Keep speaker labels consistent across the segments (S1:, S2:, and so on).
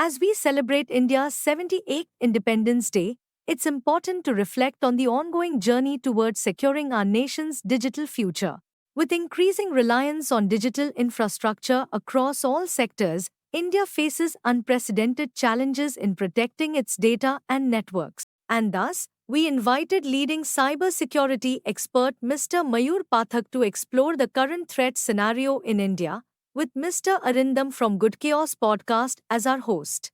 S1: As we celebrate India's 78th Independence Day, it's important to reflect on the ongoing journey towards securing our nation's digital future. With increasing reliance on digital infrastructure across all sectors, India faces unprecedented challenges in protecting its data and networks. And thus, we invited leading cybersecurity expert Mr. Mayur Pathak to explore the current threat scenario in India, with Mr. Arindam from Good Chaos podcast as our host.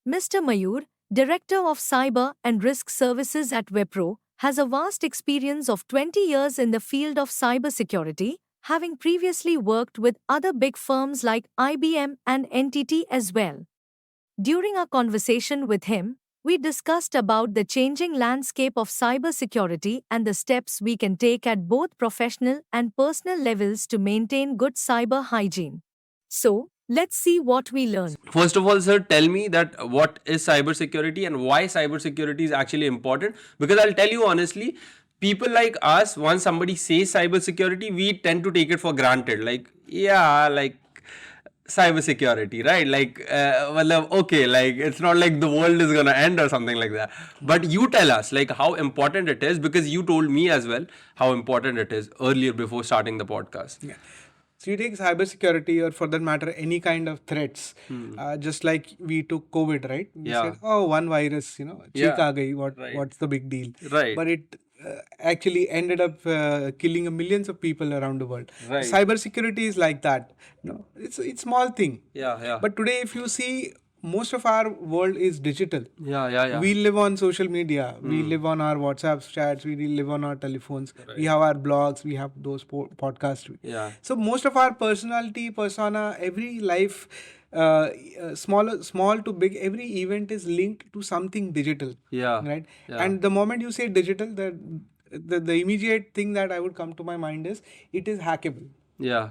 S1: Mr. Mayur, Director of Cyber and Risk Services at Wipro, has a vast experience of 20 years in the field of cybersecurity, having previously worked with other big firms like IBM and NTT as well. During our conversation with him, we discussed about the changing landscape of cybersecurity and the steps we can take at both professional and personal levels to maintain good cyber hygiene. So, let's see what we learned.
S2: First of all, sir, tell me that what is cybersecurity and why cybersecurity is actually important. Because I'll tell you honestly, people like us, once somebody says cybersecurity, we tend to take it for granted. Like, yeah, like cybersecurity, right? Like, okay, like it's not like the world is gonna end or something like that. But you tell us like how important it is, because you told me as well how important it is earlier before starting the podcast.
S3: Yeah. So you take cybersecurity, or for that matter, any kind of threats, just like we took COVID, right? We said, oh, one virus, cheek aa gayi, what's the big deal?
S2: Right.
S3: But it actually ended up killing millions of people around the world.
S2: Right.
S3: Cybersecurity is like that. No, it's a small thing.
S2: Yeah.
S3: But today, if you see, most of our world is digital.
S2: Yeah.
S3: We live on social media. We live on our WhatsApp chats. We live on our telephones. Right. We have our blogs. We have those podcasts.
S2: Yeah.
S3: So most of our persona, every life, small to big, every event is linked to something digital.
S2: Yeah.
S3: Right.
S2: Yeah.
S3: And the moment you say digital, the immediate thing that I would come to my mind is it is hackable.
S2: Yeah.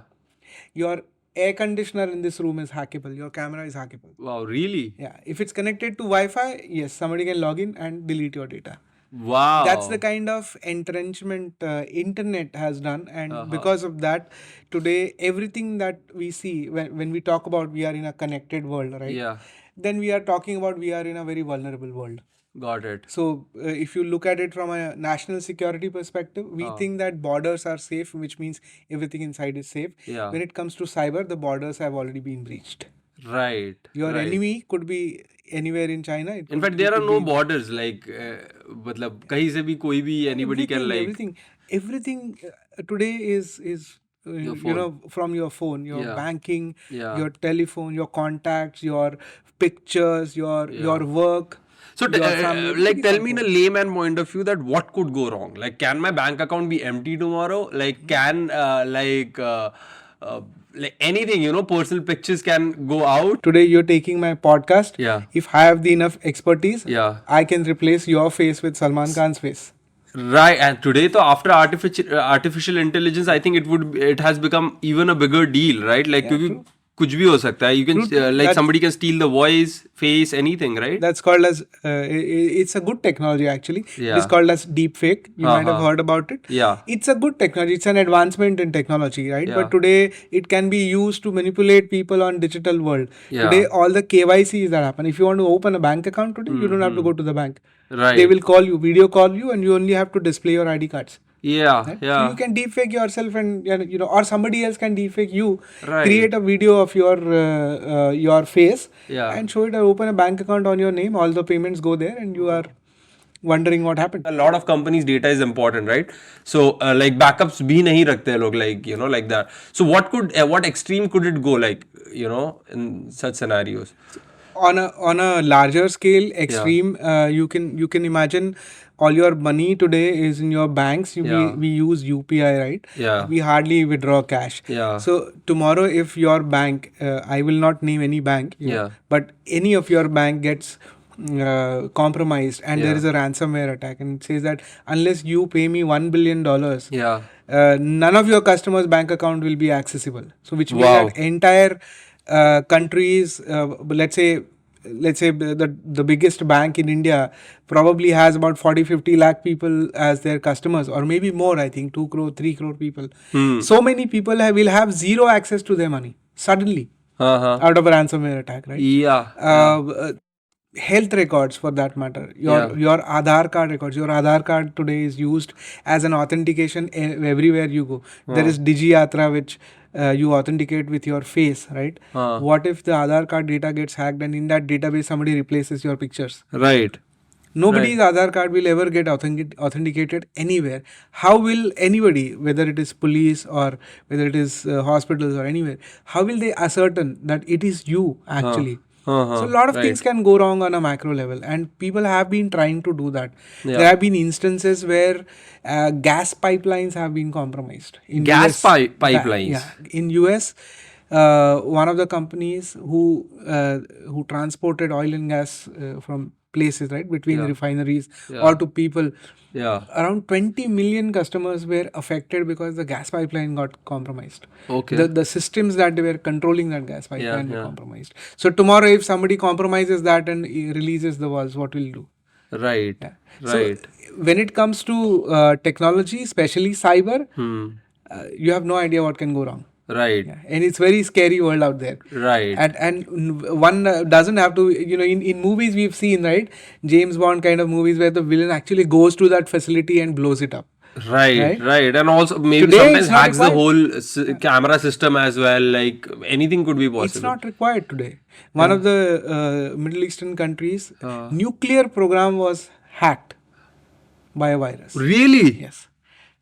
S3: Your air conditioner in this room is hackable. Your camera is hackable.
S2: Wow, really?
S3: Yeah. If it's connected to Wi-Fi, yes, somebody can log in and delete your data.
S2: Wow.
S3: That's the kind of entrenchment internet has done. And because of that, today, everything that we see, when we talk about we are in a connected world, right?
S2: Yeah.
S3: Then we are talking about we are in a very vulnerable world.
S2: Got it.
S3: So if you look at it from a national security perspective, we think that borders are safe, which means everything inside is safe.
S2: Yeah.
S3: When it comes to cyber, the borders have already been breached.
S2: Right.
S3: Your enemy could be anywhere in China.
S2: In fact, there are no borders. Like, मतलब कहीं से भी कोई भी anybody can like.
S3: Everything today is from your phone, your banking, your telephone, your contacts, your pictures, your work.
S2: So, tell me in a layman point of view that what could go wrong? Like, can my bank account be empty tomorrow? Like, can like anything, personal pictures can go out.
S3: Today, you're taking my podcast.
S2: Yeah.
S3: If I have the enough expertise,
S2: yeah,
S3: I can replace your face with Salman Khan's face.
S2: Right, and today, so after artificial intelligence, I think it has become even a bigger deal, right? Like, because कुछ भी हो सकता है. You can like somebody can steal the voice, face, anything, right?
S3: That's called as it's a good technology actually.
S2: Yeah.
S3: It's called as deep fake. You might have heard about it.
S2: Yeah.
S3: It's a good technology. It's an advancement in technology, right?
S2: Yeah.
S3: But today it can be used to manipulate people on digital world.
S2: Yeah.
S3: Today all the KYCs that happen. If you want to open a bank account today, you don't have to go to the bank.
S2: Right.
S3: They will call you, video call you, and you only have to display your ID cards.
S2: Yeah,
S3: right?
S2: yeah.
S3: So you can deepfake yourself, and or somebody else can deepfake you.
S2: Right.
S3: Create a video of your face, and show it. Open a bank account on your name. All the payments go there, and you are wondering what happened.
S2: A lot of companies' data is important, right? So like backups bhi nahi rakhte hai log, like like that. So what extreme could it go, like in such scenarios?
S3: On a larger scale, extreme, you can imagine all your money today is in your banks. We use UPI, right?
S2: Yeah.
S3: We hardly withdraw cash.
S2: Yeah.
S3: So tomorrow, if your bank, I will not name any bank, but any of your bank gets compromised and there is a ransomware attack, and it says that unless you pay me $1 billion, none of your customers' bank account will be accessible. So which means that entire countries, let's say the biggest bank in India probably has about 40-50 lakh people as their customers, or maybe more. I think 2 crore, 3 crore people. So many people will have zero access to their money suddenly. out of a ransomware attack, right?
S2: Yeah.
S3: Health records, for that matter, your Aadhaar card records. Your Aadhaar card today is used as an authentication everywhere you go. There is DigiYatra, which you authenticate with your face, right? What if the Aadhaar card data gets hacked and in that database somebody replaces your pictures?
S2: Right.
S3: Nobody's Aadhaar card will ever get authenticated anywhere. How will anybody, whether it is police or whether it is hospitals or anywhere, how will they ascertain that it is you actually? So a lot of things can go wrong on a macro level, and people have been trying to do that. There have been instances where gas pipelines have been compromised. In
S2: Gas
S3: US,
S2: pipelines.
S3: in US, one of the companies who transported oil and gas from places, right, between refineries or to people. Around 20 million customers were affected because the gas pipeline got compromised.
S2: Okay.
S3: The systems that they were controlling that gas pipeline were compromised. So tomorrow, if somebody compromises that and releases the valves, what will you do?
S2: Right.
S3: So when it comes to technology, especially cyber, you have no idea what can go wrong.
S2: Right.
S3: And it's very scary world out there.
S2: Right.
S3: And one doesn't have to, in movies we've seen, right, James Bond kind of movies where the villain actually goes to that facility and blows it up.
S2: Right. And also maybe
S3: Today,
S2: sometimes
S3: it's not
S2: hacks the
S3: required.
S2: whole camera system as well. Like anything could be possible.
S3: It's not required today. One of the Middle Eastern countries, nuclear program was hacked by a virus.
S2: Really?
S3: Yes.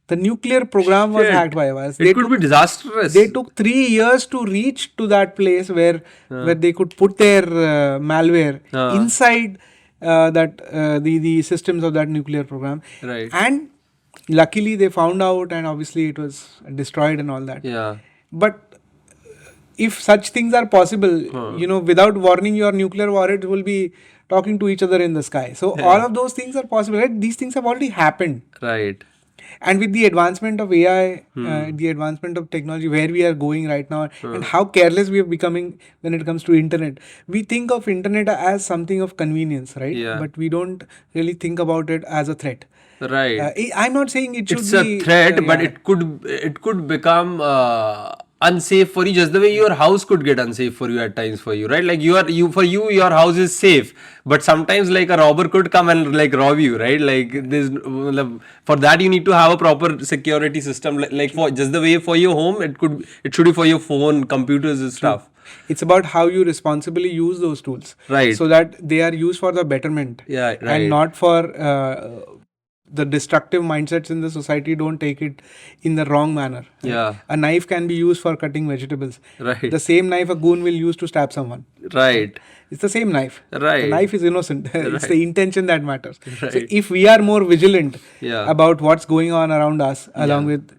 S3: The nuclear program was hacked by a virus.
S2: It could be disastrous.
S3: They took 3 years to reach to that place where they could put their malware inside the systems of that nuclear program.
S2: Right.
S3: And luckily they found out, and obviously it was destroyed and all that.
S2: Yeah.
S3: But if such things are possible, without warning, your nuclear warheads will be talking to each other in the sky. So all of those things are possible, right? These things have already happened.
S2: Right.
S3: And with the advancement of AI, the advancement of technology, where we are going right now, and how careless we are becoming when it comes to internet, we think of internet as something of convenience, right?
S2: Yeah.
S3: But we don't really think about it as a threat.
S2: Right.
S3: I'm not saying it should
S2: It's
S3: be
S2: a threat, but it could become unsafe for you, just the way your house could get unsafe for you at times for you, right? Like your house is safe, but sometimes like a robber could come and like rob you, right? Like for that you need to have a proper security system, like for just the way for your home, it should be for your phone, computers and stuff.
S3: It's about how you responsibly use those tools,
S2: right?
S3: So that they are used for the betterment, and not for the destructive mindsets in the society. Don't take it in the wrong manner.
S2: Yeah.
S3: A knife can be used for cutting vegetables.
S2: Right.
S3: The same knife a goon will use to stab someone.
S2: Right.
S3: It's the same knife.
S2: Right.
S3: The knife is innocent. It's the intention that matters.
S2: Right.
S3: So if we are more vigilant about what's going on around us, along with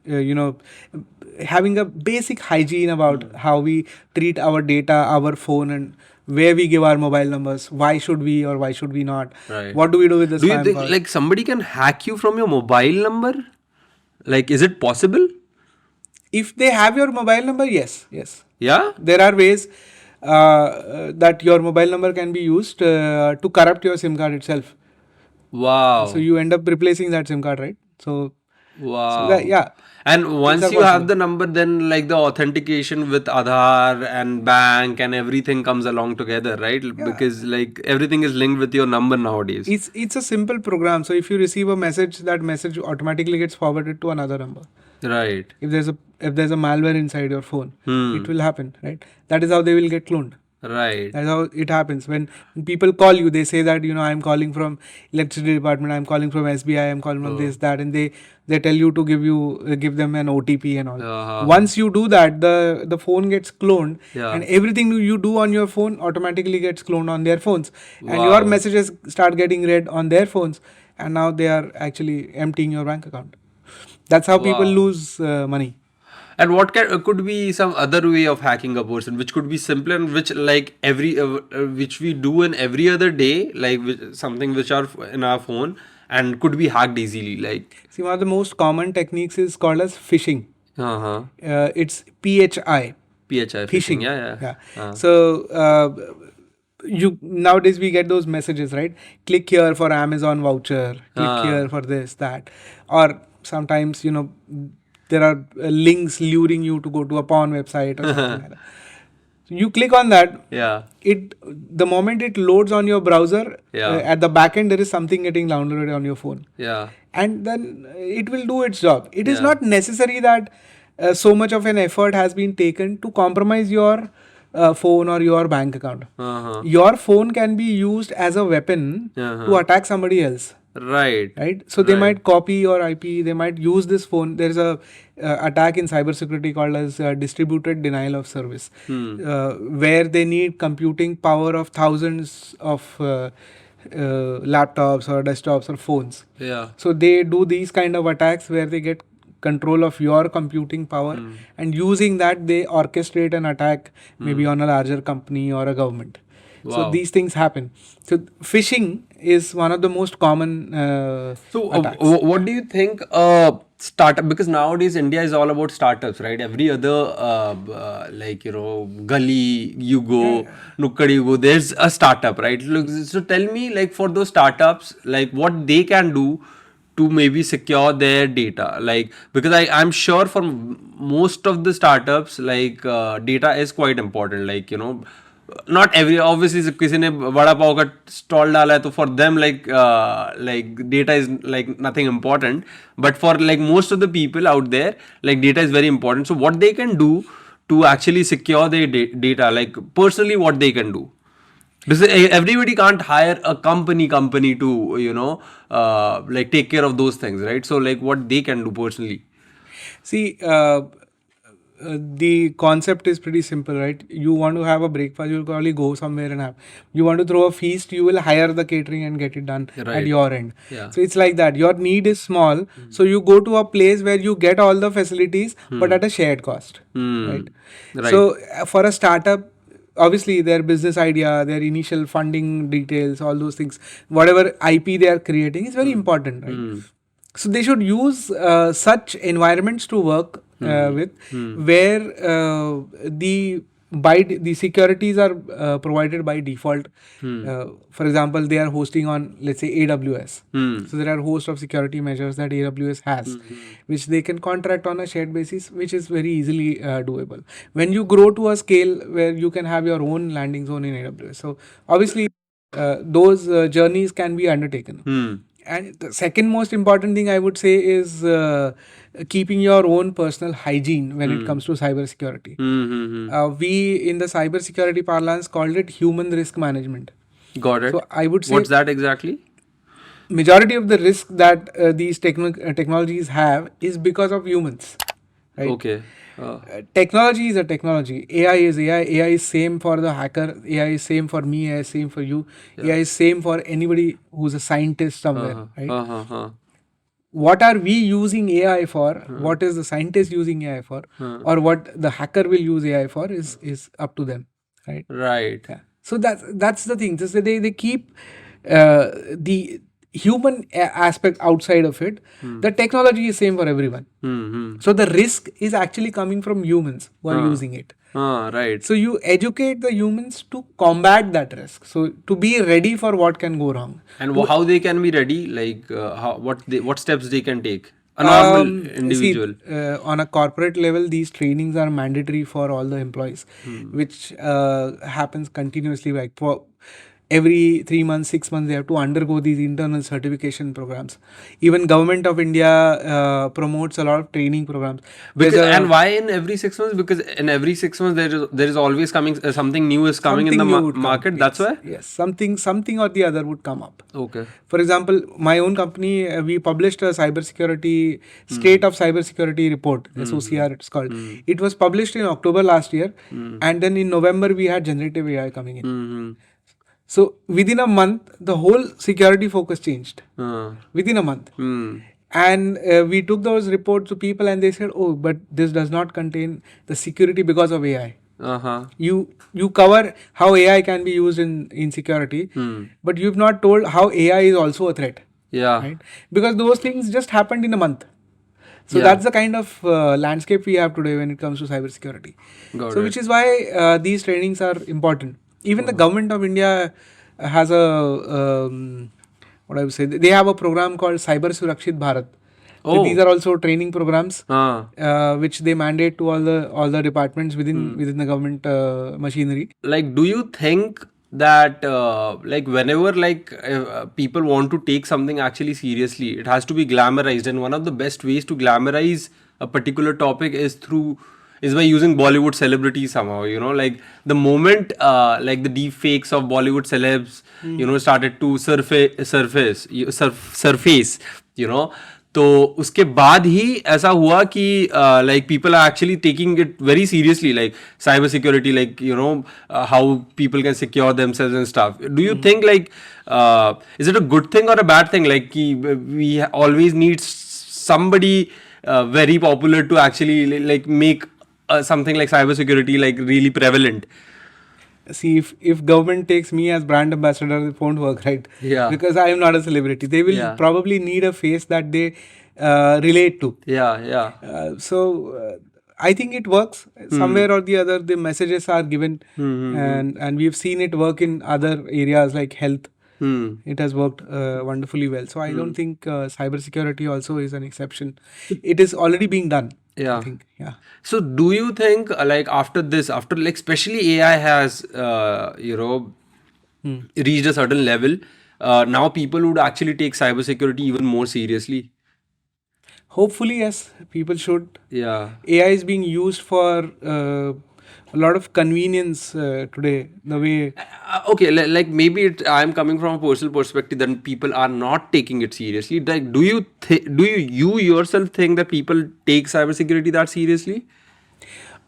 S3: having a basic hygiene about how we treat our data, our phone, and where we give our mobile numbers, why should we or why should we not?
S2: Right.
S3: What do we do with this?
S2: Do you think like somebody can hack you from your mobile number? Like, is it possible?
S3: If they have your mobile number, yes.
S2: Yeah.
S3: There are ways that your mobile number can be used to corrupt your SIM card itself.
S2: Wow.
S3: So you end up replacing that SIM card, right? So
S2: wow.
S3: So
S2: and once you have the number, then like the authentication with Aadhaar and bank and everything comes along together, right? Because like everything is linked with your number nowadays.
S3: It's a simple program. So if you receive a message, that message automatically gets forwarded to another number.
S2: Right.
S3: If there's a malware inside your phone, it will happen, right? That is how they will get cloned.
S2: Right.
S3: That's how it happens. When people call you, they say that, I'm calling from electricity department, I'm calling from SBI, I'm calling from this, that, and they tell you to give them an OTP and all. Once you do that, the phone gets cloned, and everything you do on your phone automatically gets cloned on their phones. And your messages start getting read on their phones, and now they are actually emptying your bank account. That's how people lose money.
S2: And what could be some other way of hacking a person, which could be simpler and which like which we do in every other day, like something which are in our phone and could be hacked easily. Like,
S3: see, one of the most common techniques is called as phishing. It's PHI.
S2: Phishing. Yeah.
S3: So nowadays we get those messages, right? Click here for Amazon voucher. Click here for this, that, or sometimes there are links luring you to go to a porn website or something like that. You click on that.
S2: Yeah.
S3: The moment it loads on your browser,
S2: Yeah.
S3: at the back end there is something getting downloaded on your phone.
S2: Yeah.
S3: And then it will do its job. It is
S2: Yeah.
S3: not necessary that so much of an effort has been taken to compromise your phone or your bank account. Your phone can be used as a weapon to attack somebody else. Right. So they might copy your IP. They might use this phone. There is a attack in cybersecurity called as distributed denial of service, where they need computing power of thousands of laptops or desktops or phones.
S2: Yeah.
S3: So they do these kind of attacks where they get control of your computing power, and using that they orchestrate an attack maybe on a larger company or a government. So these things happen. So phishing is one of the most common attacks.
S2: What do you think startup, because nowadays India is all about startups, right? Every other like, you know, gully you go, nukkad you go, there's a startup, right? Look, so tell me, like, for those startups, like what they can do to maybe secure their data, like, because I'm sure for most of the startups, like data is quite important, like, you know, not every, obviously किसी ने बड़ा पाव का stall डाला है तो for them like data is like nothing important, but for like most of the people out there, like data is very important. So what they can do to actually secure their data, like personally what they can do, because everybody can't hire a company to, you know, like take care of those things, right? So like what they can do personally.
S3: See, the concept is pretty simple, right? You want to have a breakfast, you'll probably go somewhere and have. You want to throw a feast, you will hire the catering and get it done at your end.
S2: Yeah.
S3: So it's like that. Your need is small, so you go to a place where you get all the facilities, but at a shared cost, right? So for a startup, obviously their business idea, their initial funding details, all those things, whatever IP they are creating is very important, right? So they should use such environments to work with, where the securities are provided by default. For example, they are hosting on, let's say, AWS. So there are a host of security measures that AWS has, which they can contract on a shared basis, which is very easily doable. When you grow to a scale where you can have your own landing zone in AWS, so obviously those journeys can be undertaken. And the second most important thing I would say is keeping your own personal hygiene when it comes to cybersecurity. We in the cybersecurity parlance called it human risk management.
S2: Got it.
S3: So I would say,
S2: what's that exactly?
S3: Majority of the risk that these technologies have is because of humans. Right?
S2: Okay.
S3: Technology is a technology. AI is AI. AI is same for the hacker. AI is same for me. AI is same for you. AI is same for anybody who's a scientist somewhere. Right? What are we using AI for? What is the scientist using AI for? Or what the hacker will use AI for is up to them. Right?
S2: Right.
S3: Yeah. So that's the thing. Just they keep the human aspect outside of it. The technology is same for everyone. So the risk is actually coming from humans who are using it.
S2: Right.
S3: So you educate the humans to combat that risk. So to be ready for what can go wrong.
S2: And how they can be ready, like what steps they can take, a normal individual.
S3: See, on a corporate level, these trainings are mandatory for all the employees, which happens continuously. Like for every 3 months, 6 months, they have to undergo these internal certification programs. Even Government of India promotes a lot of training programs.
S2: And why in every 6 months? Because in every 6 months there is always coming something new is coming in the market. That's why.
S3: Yes, something or the other would come up.
S2: Okay.
S3: For example, my own company, we published a cybersecurity state of cybersecurity report, SOCR it's called. It was published in October last year, and then in November we had generative AI coming in. So within a month, the whole security focus changed. Within a month. And we took those reports to people and they said, oh, but this does not contain the security because of AI. You cover how AI can be used in security, but you've not told how AI is also a threat.
S2: Yeah.
S3: Right? Because those things just happened in a month. So that's the kind of landscape we have today when it comes to cybersecurity. Which is why these trainings are important. Even the Government of India has a, what I would say, they have a program called Cyber Surakshit Bharat, So
S2: Oh.
S3: these are also training programs
S2: Ah.
S3: which they mandate to all the departments within the government machinery.
S2: Like, do you think that like whenever like people want to take something actually seriously, it has to be glamorized, and one of the best ways to glamorize a particular topic is by using Bollywood celebrities somehow, you know, like the moment like the deep fakes of Bollywood celebs, you know, started to surface, you know, तो उसके बाद ही ऐसा हुआ कि like people are actually taking it very seriously, like cyber security, like you know how people can secure themselves and stuff. Do you think like is it a good thing or a bad thing, like कि we always need somebody very popular to actually like make something like cyber security like really prevalent?
S3: See, if government takes me as brand ambassador, it won't work, right?
S2: Yeah.
S3: Because I am not a celebrity. They will
S2: Yeah.
S3: probably need a face that they relate to.
S2: Yeah.
S3: I think it works somewhere or the other. The messages are given, and we've seen it work in other areas like health. It has worked wonderfully well. So I don't think cybersecurity also is an exception. It is already being done.
S2: Yeah.
S3: I think. Yeah.
S2: So do you think like after this, after like especially AI has you know reached a certain level, now people would actually take cybersecurity even more seriously?
S3: Hopefully, yes. People should.
S2: Yeah.
S3: AI is being used for a lot of convenience today. The way
S2: Okay, like maybe I'm coming from a personal perspective that people are not taking it seriously. Like, do you yourself think that people take cybersecurity that seriously?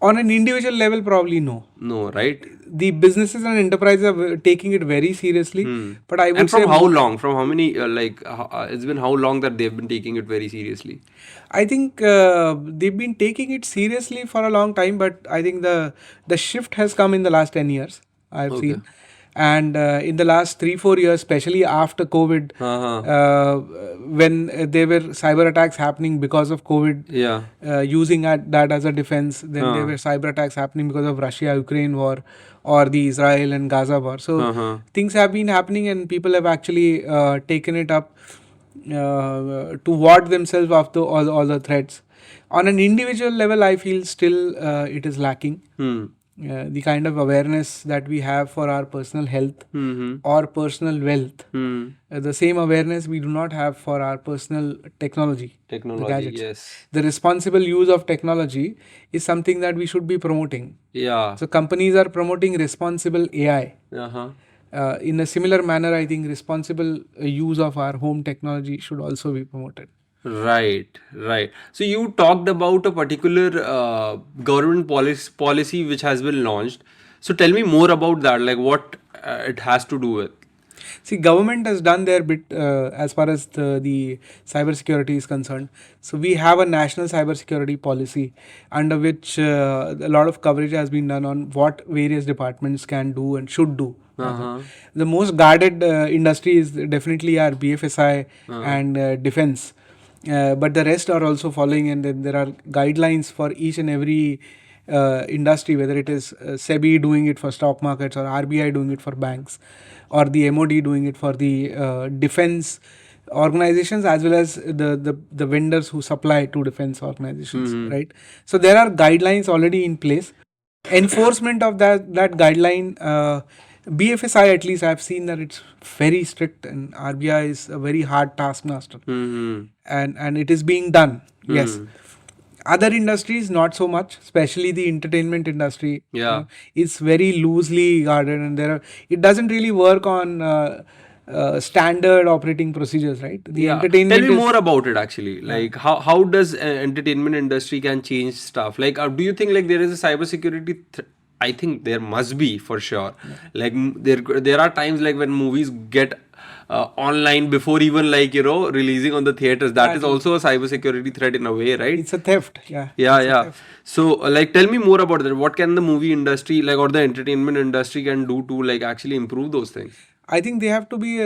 S3: on an individual level, probably no.
S2: No, right?
S3: The businesses and enterprises are taking it very seriously. But I would
S2: And from
S3: say
S2: how long? From how many? It's been how long that they've been taking it very seriously?
S3: I think they've been taking it seriously for a long time, but I think the shift has come in the last 10 years. I've seen, and in the last 3-4 years, especially after COVID, when there were cyber attacks happening because of COVID, using that as a defense, then there were cyber attacks happening because of Russia-Ukraine war or the Israel and Gaza war. So things have been happening, and people have actually taken it up to ward themselves after all the threats. On an individual level, I feel still it is lacking. The kind of awareness that we have for our personal health or personal wealth, the same awareness we do not have for our personal technology, the gadgets.
S2: Yes.
S3: The responsible use of technology is something that we should be promoting.
S2: Yeah.
S3: So companies are promoting responsible AI. In a similar manner, I think responsible use of our home technology should also be promoted.
S2: Right. So you talked about a particular government policy which has been launched. So tell me more about that, like what it has to do with.
S3: See, government has done their bit as far as the cybersecurity is concerned. So we have a national cybersecurity policy under which a lot of coverage has been done on what various departments can do and should do. The most guarded industry is definitely our BFSI and defense. But the rest are also following, and then there are guidelines for each and every industry, whether it is SEBI doing it for stock markets, or RBI doing it for banks, or the MOD doing it for the defense organizations, as well as the vendors who supply to defense organizations, right? So there are guidelines already in place. Enforcement of that guideline, BFSI at least, I've seen that it's very strict, and RBI is a very hard taskmaster, and it is being done. Yes. Other industries not so much, especially the entertainment industry. Is very loosely guarded, and it doesn't really work on standard operating procedures, right? The entertainment.
S2: Tell me more about it actually. Like how does entertainment industry can change stuff? Like do you think like there is a cybersecurity I think there must be for sure. Like there are times like when movies get online before even like releasing on the theaters. That is also a cybersecurity threat in a way, right?
S3: It's a theft.
S2: Theft. So like tell me more about that. What can the movie industry like or the entertainment industry can do to like actually improve those things?
S3: I think they have to be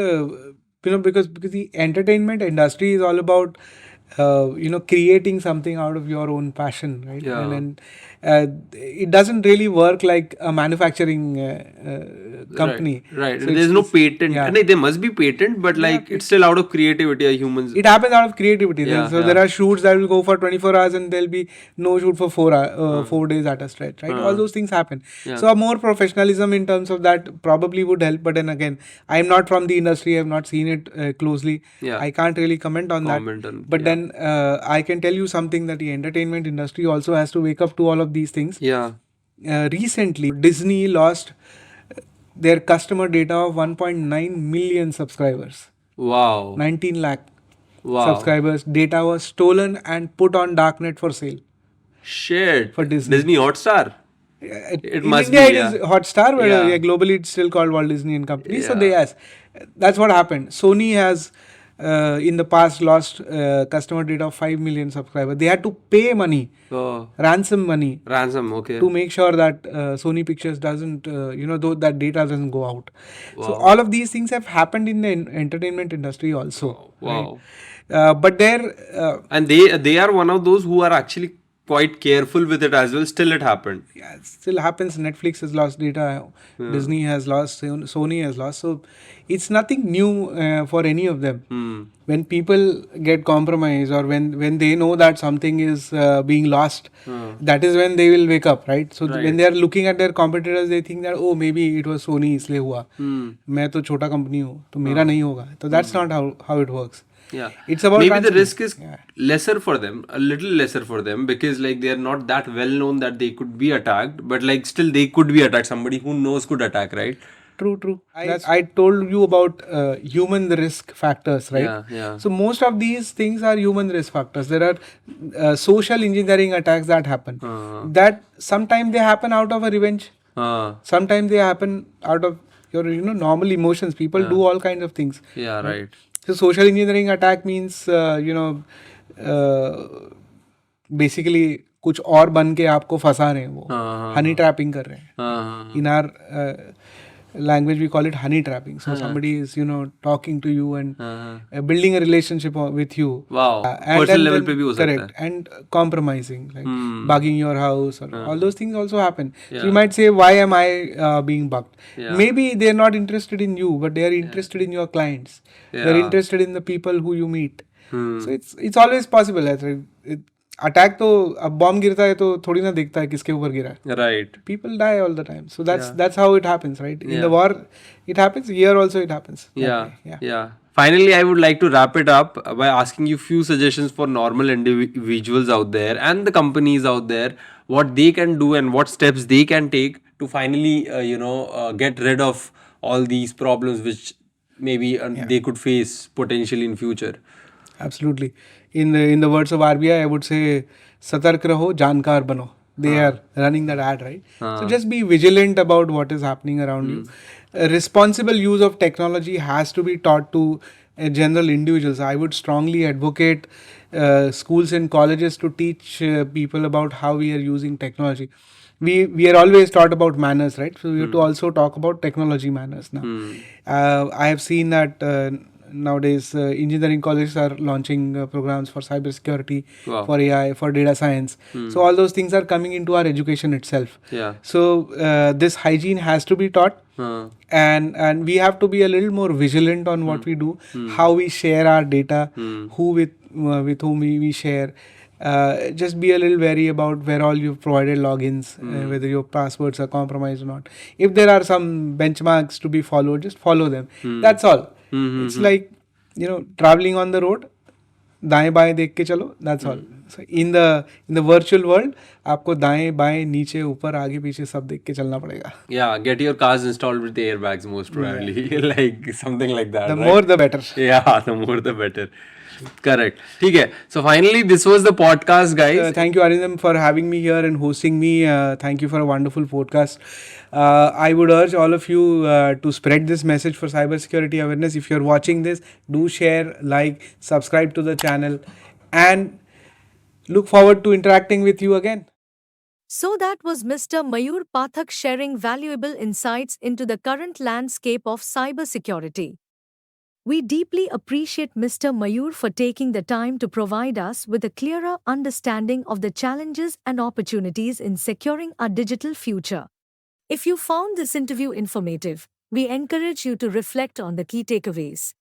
S3: because the entertainment industry is all about creating something out of your own passion, right? And it doesn't really work like a manufacturing company.
S2: Right.
S3: So
S2: There's no patent.
S3: yeah.
S2: There must be patent, but like it's still out of creativity of humans.
S3: It happens out of creativity.
S2: Yeah,
S3: So there are shoots that will go for 24 hours and there'll be no shoot for 4 days at a stretch, right? All those things happen. So a more professionalism in terms of that probably would help. But then again, I'm not from the industry. I've not seen it closely. I can't really comment on that. But then I can tell you something, that the entertainment industry also has to wake up to all of these things.
S2: Yeah.
S3: Recently, Disney lost their customer data of 1.9 million subscribers.
S2: Wow.
S3: 19 lakh
S2: Wow.
S3: subscribers. Data was stolen and put on darknet for sale.
S2: Shit.
S3: For Disney
S2: Hotstar.
S3: It
S2: In
S3: must
S2: India,
S3: it is Hotstar, but globally it's still called Walt Disney and Company. So that's what happened. Sony has in the past lost customer data of 5 million subscribers. They had to pay money, ransom money, to make sure that Sony Pictures doesn't, though that data doesn't go out. So all of these things have happened in the entertainment industry also.
S2: Wow.
S3: Right? But they're
S2: and they are one of those who are actually quite careful with it as well. Still, it happened.
S3: Yeah, it still happens. Netflix has lost data. Disney has lost. Sony has lost. So it's nothing new for any of them. When people get compromised, or when they know that something is being lost, that is when they will wake up, right? So when they are looking at their competitors, they think that, oh, maybe it was Sony इसलिए हुआ. मैं तो छोटा company हूँ, तो मेरा नहीं होगा. So that's not how it works.
S2: Yeah,
S3: it's about
S2: maybe the risk is lesser for them, a little lesser for them, because like they are not that well known that they could be attacked, but like still they could be attacked. Somebody who knows could attack, right?
S3: True. I told you about human risk factors, right?
S2: Yeah.
S3: So most of these things are human risk factors. There are social engineering attacks that happen. That sometimes they happen out of a revenge. Sometimes they happen out of your normal emotions. People do all kinds of things.
S2: Yeah, right.
S3: So social engineering attack means basically कुछ और बन के आपको फंसा रहे हैं वो, Honey trapping कर रहे हैं. In our language we call it honey trapping. So somebody is talking to you and building a relationship with you.
S2: Wow.
S3: And
S2: personal level पे भी हो सकता है.
S3: Correct. And compromising, like bugging your house, or all those things also happen. So you might say, why am I being bugged? Maybe they're not interested in you, but they are interested in your clients. They're interested in the people who you meet. So it's always possible. Attack तो अब bomb गिरता है तो थोड़ी ना देखता है किसके ऊपर गिरा है.
S2: Right.
S3: People die all the time. So that's how it happens, right? In the war it happens, here also it happens.
S2: Yeah. Finally, I would like to wrap it up by asking you few suggestions for normal individuals out there and the companies out there, what they can do and what steps they can take to finally get rid of all these problems which maybe they could face potentially in future.
S3: Absolutely. In the words of RBI, I would say, satark raho, jankar bano. They are running that ad, right? So just be vigilant about what is happening around you. Responsible use of technology has to be taught to general individuals. I would strongly advocate schools and colleges to teach people about how we are using technology. We are always taught about manners, right? So we have to also talk about technology manners now. I have seen that nowadays engineering colleges are launching programs for cybersecurity, for AI, for data science. So all those things are coming into our education itself. So this hygiene has to be taught. And we have to be a little more vigilant on what we do, how we share our data, who with whom we share. Just be a little wary about where all you've provided logins, whether your passwords are compromised or not. If there are some benchmarks to be followed, just follow them. That's all. It's like traveling on the road, दाएं बाएं देख के चलो. That's all. So in the virtual world, आपको दाएं बाएं नीचे ऊपर आगे पीछे सब देख के चलना पड़ेगा.
S2: Yeah, get your cars installed with the airbags most probably. Like something like that.
S3: The more the better.
S2: Yeah, the more the better. Correct. Okay. So finally, this was the podcast, guys.
S3: Thank you, Arindam, for having me here and hosting me. Thank you for a wonderful podcast. I would urge all of you to spread this message for cybersecurity awareness. If you're watching this, do share, like, subscribe to the channel, and look forward to interacting with you again.
S1: So that was Mr. Mayur Pathak sharing valuable insights into the current landscape of cybersecurity. We deeply appreciate Mr. Mayur for taking the time to provide us with a clearer understanding of the challenges and opportunities in securing our digital future. If you found this interview informative, we encourage you to reflect on the key takeaways.